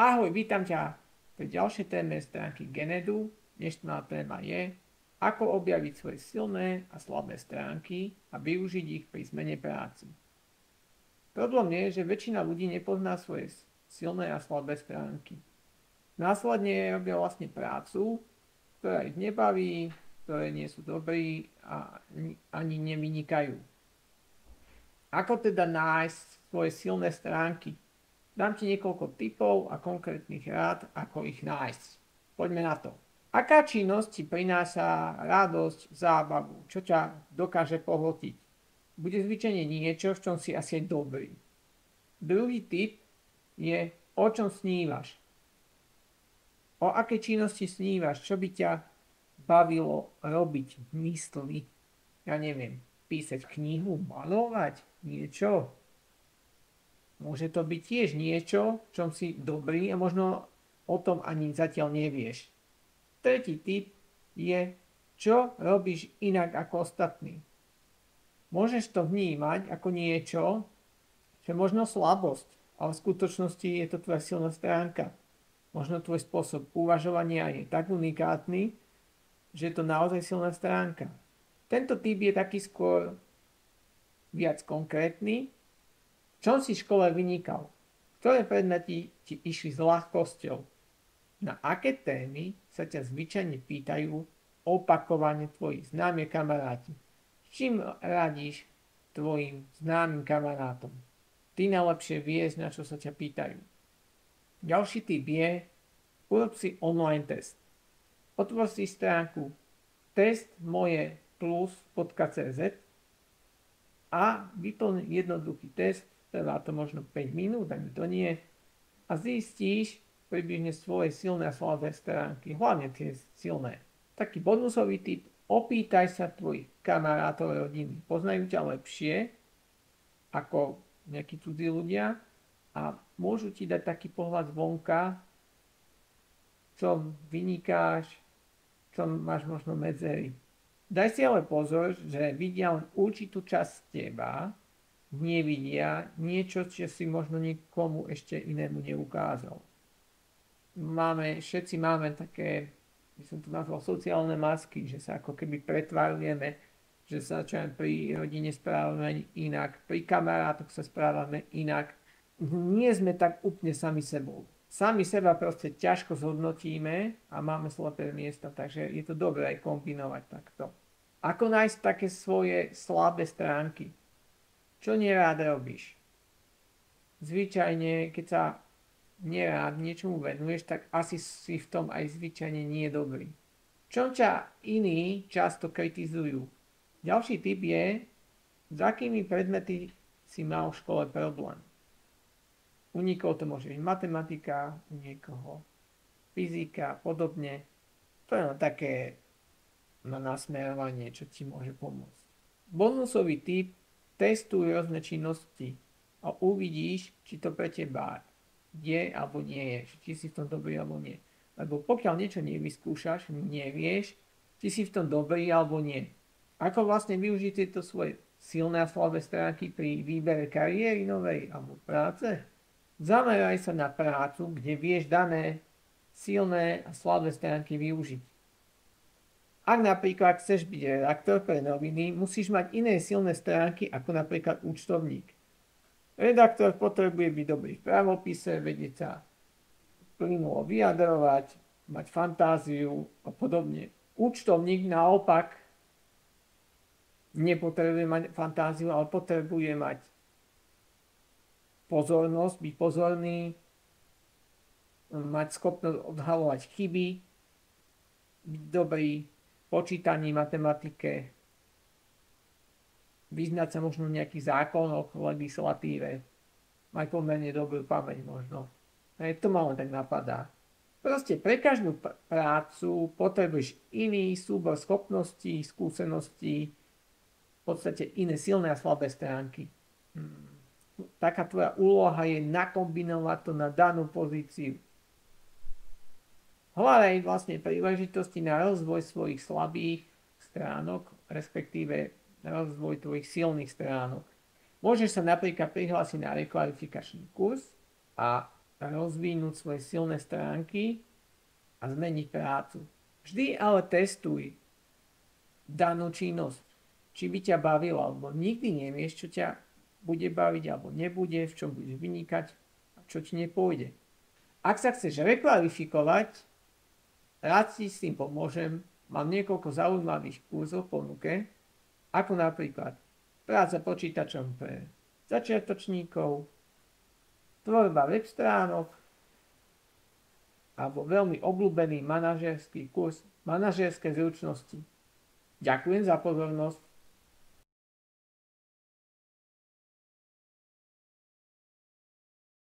Ahoj, vítam ťa pri ďalšej téme stránky Genedu. Dnešná téma je, ako objaviť svoje silné a slabé stránky a využiť ich pri zmene práci. Problém je, že väčšina ľudí nepozná svoje silné a slabé stránky. Následne robia vlastne prácu, ktorá ich nebaví, ktoré nie sú dobrí a ani nevynikajú. Ako teda nájsť svoje silné stránky? Dám ti niekoľko tipov a konkrétnych rád, ako ich nájsť. Poďme na to. Aká činnosť ti prináša radosť, zábavu, čo ťa dokáže pohltiť? Bude zvyčajne niečo, v čom si asi aj dobrý. Druhý tip je, o čom snívaš. O akej činnosti snívaš, čo by ťa bavilo robiť v mysli. Ja neviem, písať knihu, malovať, niečo. Môže to byť tiež niečo, v čom si dobrý a možno o tom ani zatiaľ nevieš. Tretí tip je, čo robíš inak ako ostatní. Môžeš to vnímať ako niečo, čo je možno slabosť, ale v skutočnosti je to tvoja silná stránka. Možno tvoj spôsob uvažovania je tak unikátny, že je to naozaj silná stránka. Tento typ je taký skôr viac konkrétny. V čom si v škole vynikal? Ktoré predmety ti išli s ľahkosťou? Na aké témy sa ťa zvyčajne pýtajú opakovane tvoji známi kamaráti? S čím radíš tvojim známym kamarátom? Ty najlepšie vieš, na čo sa ťa pýtajú. Ďalší tip je, urob si online test. Otvor si stránku testmojeplus.cz a vyplň jednoduchý test, trvá to možno 5 minút, ani to nie, a zistíš približne svoje silné a slabé stránky, hlavne tie silné. Taký bonusový tip, opýtaj sa tvojich kamarátov a rodiny, poznajú ťa lepšie ako nejakí cudzí ľudia a môžu ti dať taký pohľad zvonka, čo vynikáš, čo máš možno medzery. Daj si ale pozor, že vidia len určitú časť teba, nevidia niečo, čo si možno nikomu ešte inému neukázal. Všetci máme také, by som to nazval, sociálne masky, že sa ako keby pretvárujeme, že sa pri rodine správame inak, pri kamarátoch sa správame inak. Nie sme tak úplne sami sebou. Sami seba proste ťažko zhodnotíme a máme slepé miesta, takže je to dobré aj kombinovať takto. Ako nájsť také svoje slabé stránky? Čo nerád robíš? Zvyčajne, keď sa nerád niečomu venuješ, tak asi si v tom aj zvyčajne nie je dobrý. Čom ťa iní často kritizujú? Ďalší tip je, s akými predmety si mal v škole problém. U niekoho to môže byť matematika, u niekoho fyzika a podobne. To je také na nasmerovanie, čo ti môže pomôcť. Bonusový tip, testuj rôzne činnosti a uvidíš, či to pre teba je alebo nie je, či si v tom dobrý alebo nie. Lebo pokiaľ niečo nevyskúšaš, nevieš, či si v tom dobrý alebo nie. Ako vlastne využiť tieto svoje silné a slabé stránky pri výbere kariéry novej alebo práce? Zameraj sa na prácu, kde vieš dané silné a slabé stránky využiť. Ak napríklad chceš byť redaktor pre noviny, musíš mať iné silné stránky ako napríklad účtovník. Redaktor potrebuje byť dobrý v pravopise, vedieť sa plynulo vyjadrovať, mať fantáziu a podobne. Účtovník naopak nepotrebuje mať fantáziu, ale potrebuje mať pozornosť, byť pozorný, mať schopnosť odhalovať chyby, byť dobrý počítaní, matematike, vyznať sa možno v nejakých zákonoch, v legislatíve, mať pomerne dobrú pamäť možno. To ma len tak napadá. Proste pre každú prácu potrebuješ iný súbor schopností, skúseností, v podstate iné silné a slabé stránky. Taká tvoja úloha je nakombinovať to na danú pozíciu. Hľadaj vlastne príležitosti na rozvoj svojich slabých stránok, respektíve na rozvoj tvojich silných stránok. Môžeš sa napríklad prihlásiť na rekvalifikačný kurz a rozvinúť svoje silné stránky a zmeniť prácu. Vždy ale testuj danú činnosť, či by ťa bavila, alebo nikdy nevieš, čo ťa bude baviť alebo nebude, v čom budeš vynikať a čo ti nepôjde. Ak sa chceš rekvalifikovať, rád ti s tým pomôžem. Mám niekoľko zaujímavých kurzov v ponuke, ako napríklad práca počítačom pre začiatočníkov, tvorba web stránok alebo veľmi obľúbený manažerský kurz manažerské zručnosti. Ďakujem za pozornosť.